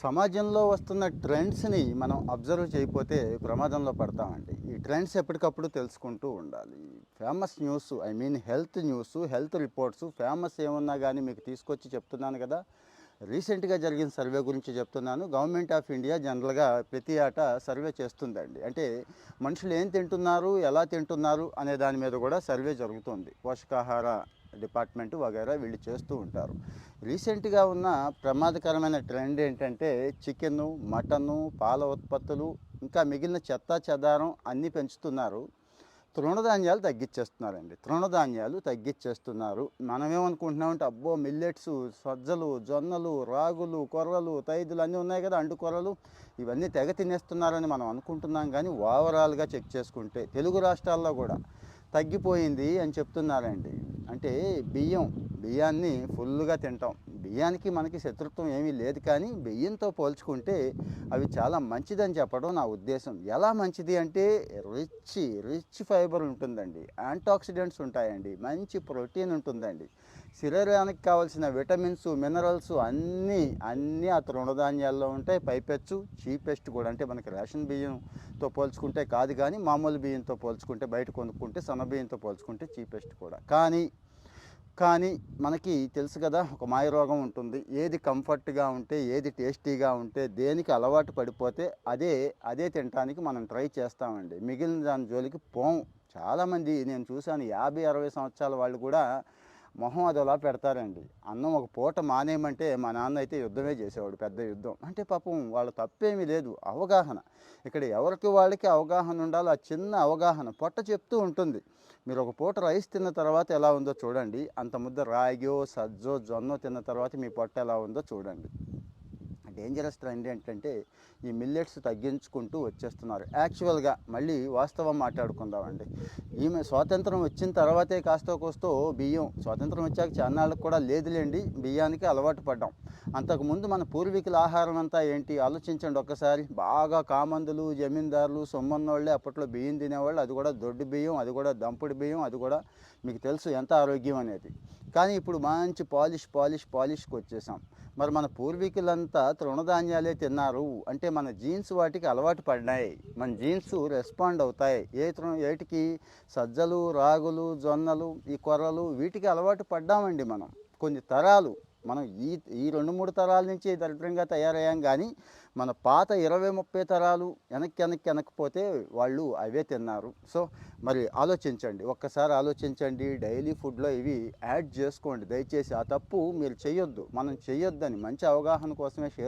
సమాజంలో వస్తున్న ట్రెండ్స్ని మనం అబ్జర్వ్ చేయకపోతే ప్రమాదంలో పడతామండి. ఈ ట్రెండ్స్ ఎప్పటికప్పుడు తెలుసుకుంటూ ఉండాలి. Famous news health news, health reports famous ఏమున్నా కానీ మీకు తీసుకొచ్చి చెప్తున్నాను కదా. రీసెంట్గా జరిగిన సర్వే గురించి చెప్తున్నాను. గవర్నమెంట్ ఆఫ్ ఇండియా జనరల్గా ప్రతి ఏటా సర్వే చేస్తుందండి. అంటే మనుషులు ఏం తింటున్నారు, ఎలా తింటున్నారు అనే దాని మీద కూడా సర్వే జరుగుతుంది. పోషకాహార డిపార్ట్మెంట్ వగైరా వీళ్ళు చేస్తూ ఉంటారు. రీసెంట్గా ఉన్న ప్రమాదకరమైన ట్రెండ్ ఏంటంటే చికెను, మటను, పాల ఉత్పత్తులు ఇంకా మిగిలిన చెత్తా చెదారం అన్నీ పెంచుతున్నారు. తృణధాన్యాలు తగ్గించేస్తున్నారు. మనమేమనుకుంటున్నామంటే అబ్బో మిల్లెట్స్, సజ్జలు, జొన్నలు, రాగులు, కొర్రలు, తైదులు అన్నీ ఉన్నాయి కదా, అంటు కొర్రలు, ఇవన్నీ తెగ తినేస్తున్నారని మనం అనుకుంటున్నాం. కానీ ఓవరాల్గా చెక్ చేసుకుంటే తెలుగు రాష్ట్రాల్లో కూడా తగ్గిపోయింది అని చెప్తున్నారండి. అంటే బియ్యాన్ని ఫుల్గా తింటాం. బియ్యానికి మనకి శత్రుత్వం ఏమీ లేదు, కానీ బియ్యంతో పోల్చుకుంటే అవి చాలా మంచిదని చెప్పడం నా ఉద్దేశం. ఎలా మంచిది అంటే రిచ్ ఫైబర్ ఉంటుందండి, యాంటాక్సిడెంట్స్ ఉంటాయండి, మంచి ప్రోటీన్ ఉంటుందండి, శరీరానికి కావాల్సిన విటమిన్స్, మినరల్స్ అన్నీ ఆ తృణధాన్యాల్లో ఉంటాయి. పైపెచ్చు చీపెస్ట్ కూడా. అంటే మనకి రేషన్ బియ్యంతో పోల్చుకుంటే కాదు, కానీ మామూలు బియ్యంతో పోల్చుకుంటే, బయట కొనుక్కుంటే సన్న బియ్యంతో పోల్చుకుంటే చీపెస్ట్ కూడా. కానీ మనకి తెలుసు కదా, ఒక మాయరోగం ఉంటుంది. ఏది కంఫర్ట్గా ఉంటే, ఏది టేస్టీగా ఉంటే, దేనికి అలవాటు పడిపోతే అదే తినడానికి మనం ట్రై చేస్తామండి. మిగిలిన దాని జోలికి పోం. చాలామంది నేను చూశాను, 50-60 సంవత్సరాల వాళ్ళు కూడా మొహం అదోలా పెడతారండి. అన్నం ఒక పూట మానేయమంటే మా నాన్న అయితే యుద్ధమే చేసేవాడు, పెద్ద యుద్ధం. అంటే పాపం వాళ్ళ తప్పేమీ లేదు, అవగాహన. ఇక్కడ ఎవరికి వాళ్ళకి అవగాహన ఉండాలి. ఆ చిన్న అవగాహన పొట్ట చెప్తూ ఉంటుంది. మీరు ఒక పూట రైస్ తిన్న తర్వాత ఎలా ఉందో చూడండి, అంత ముద్ద రాగో, సజ్జో, జొన్నో తిన్న తర్వాత మీ పొట్ట ఎలా ఉందో చూడండి. డేంజరస్ ట్రెండ్ ఏంటంటే ఈ మిల్లెట్స్ తగ్గించుకుంటూ వచ్చేస్తున్నారు. యాక్చువల్గా మళ్ళీ వాస్తవం మాట్లాడుకుందామండి. స్వాతంత్రం వచ్చిన తర్వాతే కాస్తో కోస్తో బియ్యం, స్వాతంత్రం వచ్చాక చాన్నాళ్ళకు కూడా లేదులేండి, బియ్యానికి అలవాటు పడ్డాం. అంతకుముందు మన పూర్వీకుల ఆహారం అంతా ఏంటి ఆలోచించండి ఒక్కసారి. బాగా కామందులు, జమీందారులు, సొమ్మన్నోళ్ళే అప్పట్లో బియ్యం తినేవాళ్ళు. అది కూడా దొడ్డు బియ్యం, అది కూడా దంపుడు బియ్యం, అది కూడా మీకు తెలుసు ఎంత ఆరోగ్యం అనేది. కానీ ఇప్పుడు మంచి పాలిష్కి వచ్చేసాం. మరి మన పూర్వీకులంతా తృణధాన్యాలే తిన్నారు అంటే మన జీన్స్ వాటికి అలవాటు పడినాయి. మన జీన్స్ రెస్పాండ్ అవుతాయి. ఏటికి? సజ్జలు, రాగులు, జొన్నలు, ఈ కొర్రలు, వీటికి అలవాటు పడ్డామండి మనం. కొన్ని తరాలు మనం ఈ 2-3 తరాల నుంచి దరిద్రంగా తయారయ్యాం. కానీ మన పాత 20-30 తరాలు వెనక్కిపోతే వాళ్ళు అవే తిన్నారు. సో మరి ఆలోచించండి, ఒక్కసారి ఆలోచించండి. డైలీ ఫుడ్లో ఇవి యాడ్ చేసుకోండి దయచేసి. ఆ తప్పు మీరు చేయొద్దు, మనం చేయొద్దని మంచి అవగాహన కోసమే షేర్